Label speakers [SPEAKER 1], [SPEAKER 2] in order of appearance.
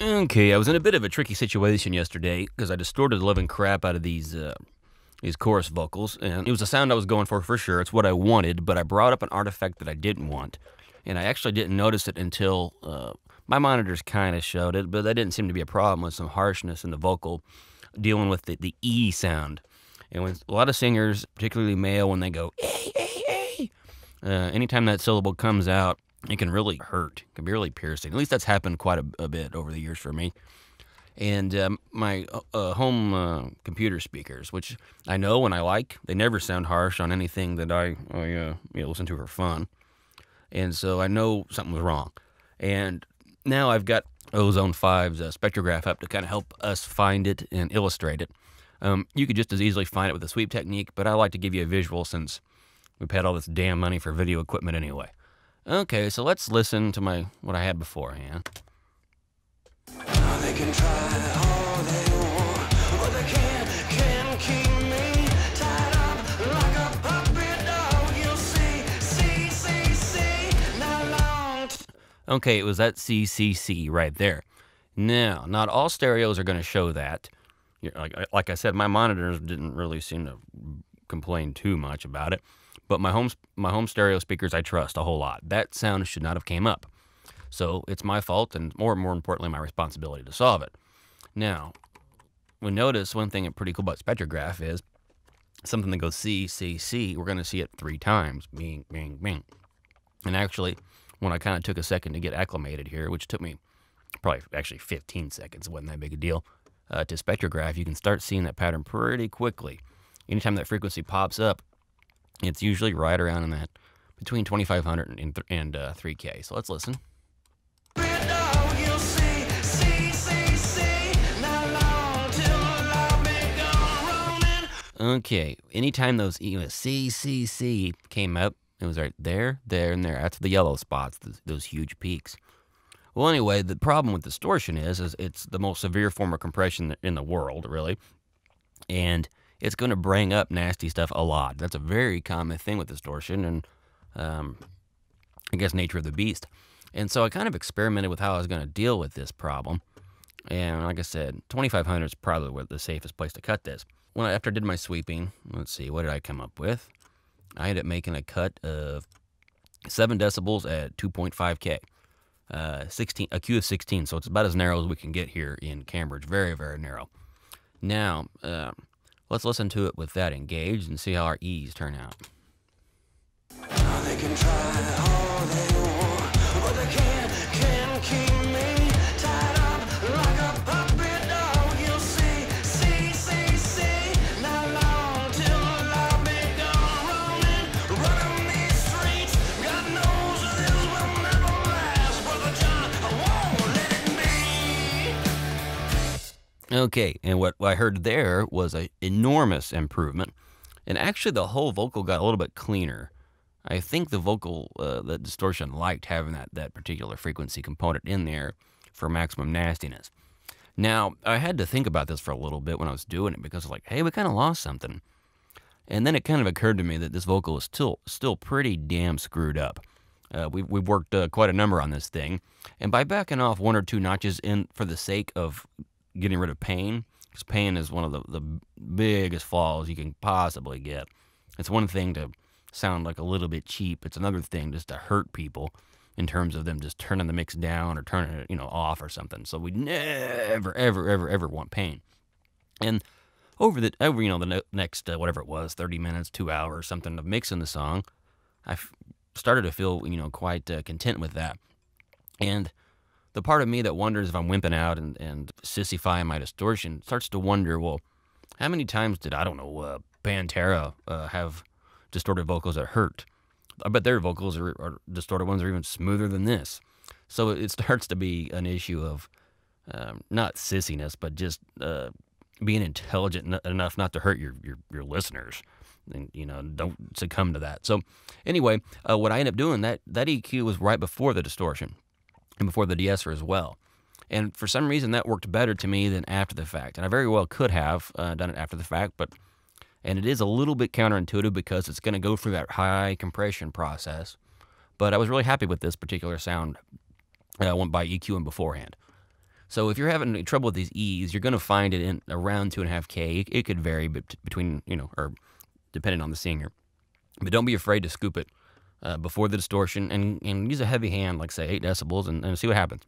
[SPEAKER 1] Okay, I was in a bit of a tricky situation yesterday because I distorted the living crap out of these chorus vocals, and it was the sound I was going for sure. It's what I wanted, but I brought up an artifact that I didn't want, and I actually didn't notice it until my monitors kind of showed it, but that didn't seem to be a problem with some harshness in the vocal dealing with the E sound. And when a lot of singers, particularly male, when they go, anytime that syllable comes out, it can really hurt. It can be really piercing. At least that's happened quite a bit over the years for me. And my home computer speakers, which I know and I like, they never sound harsh on anything that I listen to for fun. And so I know something was wrong. And now I've got Ozone 5's spectrograph up to kind of help us find it and illustrate it. You could just as easily find it with a sweep technique, but I like to give you a visual since we paid all this damn money for video equipment anyway. Okay, so let's listen to what I had beforehand.
[SPEAKER 2] They can try all they want, but they can't keep me tied up like a puppet dog. You'll see, not long.
[SPEAKER 1] Okay, it was that CCC right there. Now, not all stereos are going to show that. Like I said, my monitors didn't really seem to complain too much about it. But my home stereo speakers I trust a whole lot. That sound should not have came up. So it's my fault and more importantly my responsibility to solve it. Now, we notice one thing pretty cool about spectrograph is something that goes C, C, C, we're going to see it 3 times. Bing, bing, bing. And actually, when I kind of took a second to get acclimated here, which took me probably actually 15 seconds, it wasn't that big a deal, to spectrograph, you can start seeing that pattern pretty quickly. Anytime that frequency pops up, it's usually right around in that between 2500 and 3K. So let's listen. Okay, anytime those C came up, it was right there, and there. That's the yellow spots, those huge peaks. Well, anyway, the problem with distortion is it's the most severe form of compression in the world, really. And it's going to bring up nasty stuff a lot. That's a very common thing with distortion and, I guess, nature of the beast. And so I kind of experimented with how I was going to deal with this problem. And like I said, 2500 is probably the safest place to cut this. After I did my sweeping, let's see, what did I come up with? I ended up making a cut of 7 decibels at 2.5K. A Q of 16, so it's about as narrow as we can get here in Cambridge. Very, very narrow. Now, let's listen to it with that engaged and see how our E's turn out.
[SPEAKER 2] They can try all they want, but they can't keep me tied up like a puppet dog. You'll see, not long till I'll be gone running these streets. God knows this will never last, Brother John, I won't let it be.
[SPEAKER 1] Okay, and what I heard there was an enormous improvement. And actually the whole vocal got a little bit cleaner. I think the vocal, the distortion liked having that particular frequency component in there for maximum nastiness. Now, I had to think about this for a little bit when I was doing it because I was like, hey, we kind of lost something. And then it kind of occurred to me that this vocal is still pretty damn screwed up. We've worked quite a number on this thing. And by backing off 1 or 2 notches in for the sake of getting rid of pain, because pain is one of the biggest flaws you can possibly get. It's one thing to sound like a little bit cheap. It's another thing just to hurt people in terms of them just turning the mix down or turning it, off or something. So we never, ever want pain. And over the next, whatever it was, 30 minutes, 2 hours, something of mixing the song, I started to feel, quite content with that. And the part of me that wonders if I'm wimping out and sissifying my distortion starts to wonder, well, how many times did, Pantera have distorted vocals that hurt? I bet their vocals are distorted ones are even smoother than this. So it starts to be an issue of not sissiness, but just being intelligent enough not to hurt your listeners. And, don't succumb to that. So anyway, what I ended up doing, that EQ was right before the distortion and before the de-esser as well. And for some reason, that worked better to me than after the fact. And I very well could have done it after the fact, and it is a little bit counterintuitive because it's going to go through that high compression process. But I was really happy with this particular sound by EQing beforehand. So if you're having trouble with these E's, you're going to find it in around 2.5K. It could vary between, or depending on the singer. But don't be afraid to scoop it before the distortion and use a heavy hand, like say 8 decibels, and see what happens.